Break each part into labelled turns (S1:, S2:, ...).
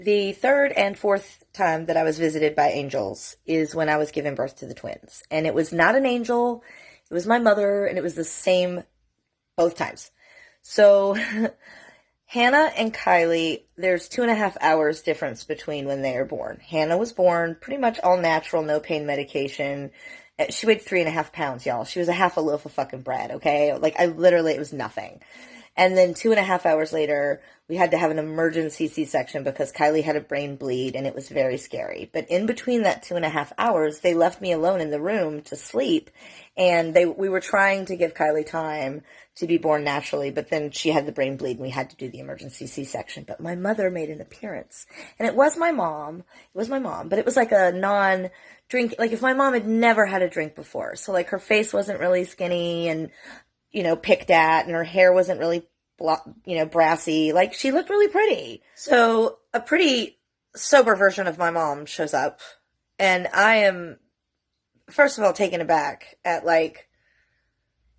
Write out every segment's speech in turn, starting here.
S1: The third and fourth time that I was visited by angels is when I was giving birth to the twins. And it was not an angel, it was my mother, and it was the same both times. So Hannah and Kylie, there's 2.5 hours difference between when they are born. Hannah was born pretty much all natural, no pain medication. She weighed 3.5 pounds, y'all. She was a half a loaf of fucking bread, okay? Like, it was nothing. And then 2.5 hours later, we had to have an emergency C-section because Kylie had a brain bleed and it was very scary. But in between that 2.5 hours, they left me alone in the room to sleep. And we were trying to give Kylie time to be born naturally, but then she had the brain bleed and we had to do the emergency C-section. But my mother made an appearance. And it was my mom, but it was like a non-drink, like if my mom had never had a drink before. So like her face wasn't really skinny and, picked at, and her hair wasn't really, brassy. Like, she looked really pretty. So a pretty sober version of my mom shows up, and I am, first of all, taken aback at, like,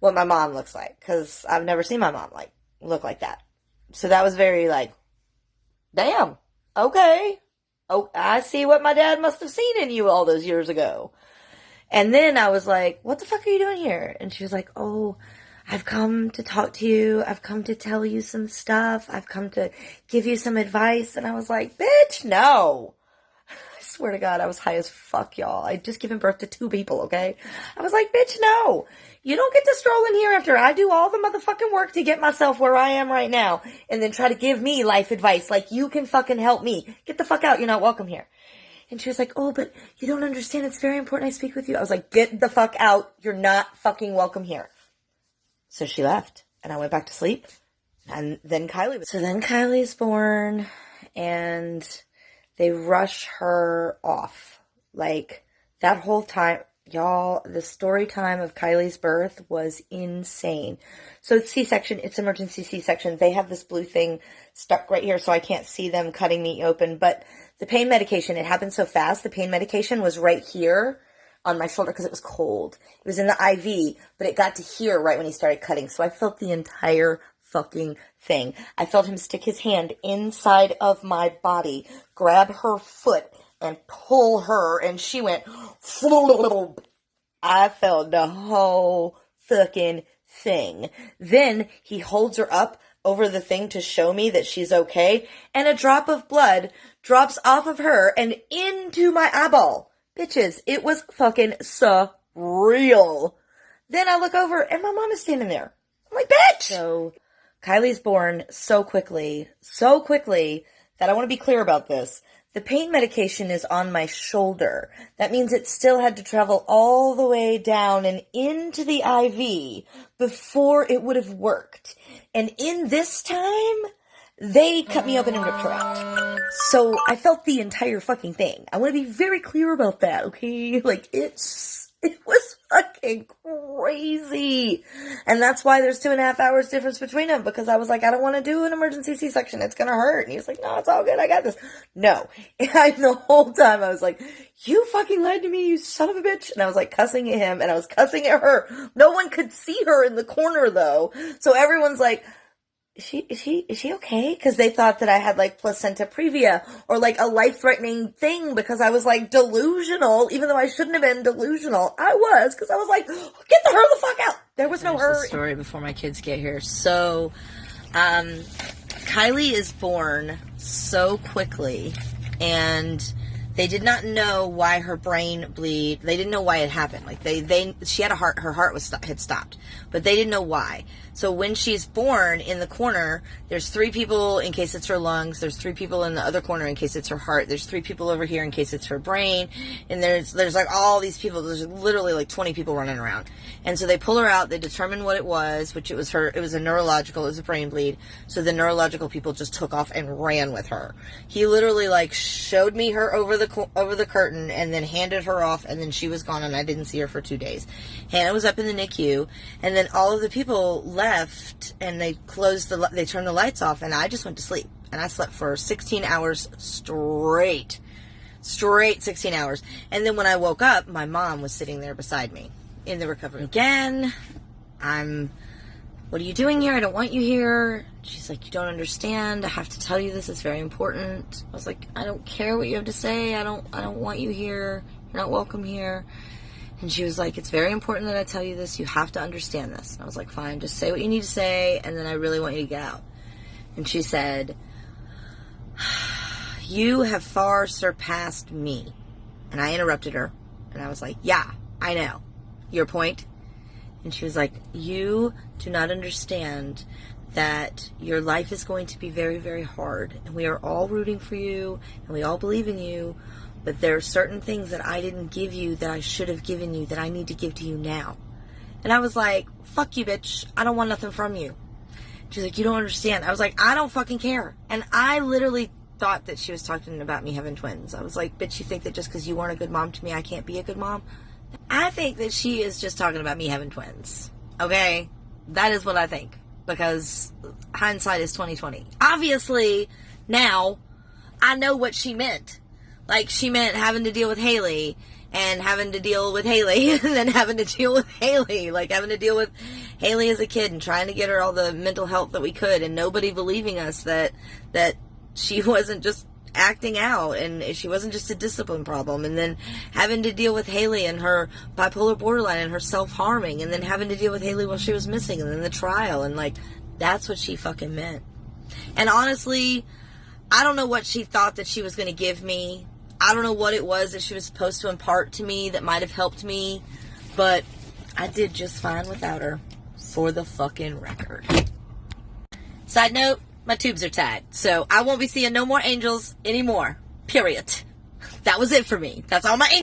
S1: what my mom looks like, because I've never seen my mom, look like that. So that was very, damn, okay. Oh, I see what my dad must have seen in you all those years ago. And then I was like, what the fuck are you doing here? And she was like, oh, I've come to talk to you. I've come to tell you some stuff. I've come to give you some advice. And I was like, bitch, no. I swear to God, I was high as fuck, y'all. I'd just given birth to 2 people, okay? I was like, bitch, no. You don't get to stroll in here after I do all the motherfucking work to get myself where I am right now and then try to give me life advice like you can fucking help me. Get the fuck out. You're not welcome here. And she was like, oh, but you don't understand. It's very important I speak with you. I was like, get the fuck out. You're not fucking welcome here. So she left, and I went back to sleep, and then Kylie's born, and they rush her off. Like, that whole time, y'all, the story time of Kylie's birth was insane. So it's C-section, it's emergency C-section. They have this blue thing stuck right here, so I can't see them cutting me open, but the pain medication, it happened so fast. The pain medication was right here on my shoulder because it was cold. It was in the IV, but it got to here right when he started cutting. So I felt the entire fucking thing. I felt him stick his hand inside of my body, grab her foot, and pull her, and she went, I felt the whole fucking thing. Then he holds her up over the thing to show me that she's okay, and a drop of blood drops off of her and into my eyeball. Bitches, it was fucking surreal. Then I look over and my mom is standing there. I'm like, bitch! So, Kylie's born so quickly that I want to be clear about this. The pain medication is on my shoulder. That means it still had to travel all the way down and into the IV before it would have worked. And in this time, they cut me open and ripped her out. So I felt the entire fucking thing. I want to be very clear about that, okay? Like, it was fucking crazy. And that's why there's 2.5 hours difference between them, because I was like, I don't want to do an emergency C-section. It's going to hurt. And he was like, no, it's all good. I got this. No. And the whole time I was like, you fucking lied to me, you son of a bitch. And I was like cussing at him and I was cussing at her. No one could see her in the corner though. So everyone's like, is she okay? Because they thought that I had like placenta previa or like a life-threatening thing because I was like delusional, even though I shouldn't have been delusional. I was, because I was like, get her the fuck out. There was no her. Story before my kids get here. So, Kylie is born so quickly, and they did not know why her brain bleed. They didn't know why it happened. Like she had her heart had stopped, but they didn't know why. So when she's born, in the corner, there's 3 people in case it's her lungs. There's 3 people in the other corner in case it's her heart. There's 3 people over here in case it's her brain. And there's like all these people. There's literally like 20 people running around. And so they pull her out. They determine what it was, which it was a neurological, it was a brain bleed. So the neurological people just took off and ran with her. He literally like showed me her over the curtain and then handed her off, and then she was gone and I didn't see her for 2 days. Hannah was up in the NICU, and then all of the people left and they turned the lights off, and I just went to sleep, and I slept for 16 hours straight 16 hours. And then when I woke up, my mom was sitting there beside me in the recovery. Again, I'm what are you doing here? I don't want you here. She's like, you don't understand. I have to tell you this. It's very important. I was like, I don't care what you have to say. I don't want you here. You're not welcome here. And she was like, it's very important that I tell you this. You have to understand this. And I was like, fine, just say what you need to say, and then I really want you to get out. And she said, you have far surpassed me. And I interrupted her, and I was like, yeah, I know. Your point? And she was like, you do not understand that your life is going to be very, very hard. And we are all rooting for you, and we all believe in you. But there are certain things that I didn't give you that I should have given you that I need to give to you now. And I was like, fuck you, bitch. I don't want nothing from you. She's like, you don't understand. I was like, I don't fucking care. And I literally thought that she was talking about me having twins. I was like, bitch, you think that just because you weren't a good mom to me, I can't be a good mom? I think that she is just talking about me having twins. Okay? That is what I think. Because hindsight is 20/20. Obviously, now, I know what she meant. Like, she meant having to deal with Haley, and having to deal with Haley, and then having to deal with Haley. Like, having to deal with Haley as a kid, and trying to get her all the mental health that we could, and nobody believing us that she wasn't just acting out, and she wasn't just a discipline problem, and then having to deal with Haley and her bipolar borderline and her self-harming, and then having to deal with Haley while she was missing, and then the trial, and like, that's what she fucking meant. And honestly, I don't know what she thought that she was going to give me. I don't know what it was that she was supposed to impart to me that might have helped me, but I did just fine without her, for the fucking record. Side note, my tubes are tied, so I won't be seeing no more angels anymore. Period. That was it for me. That's all my angels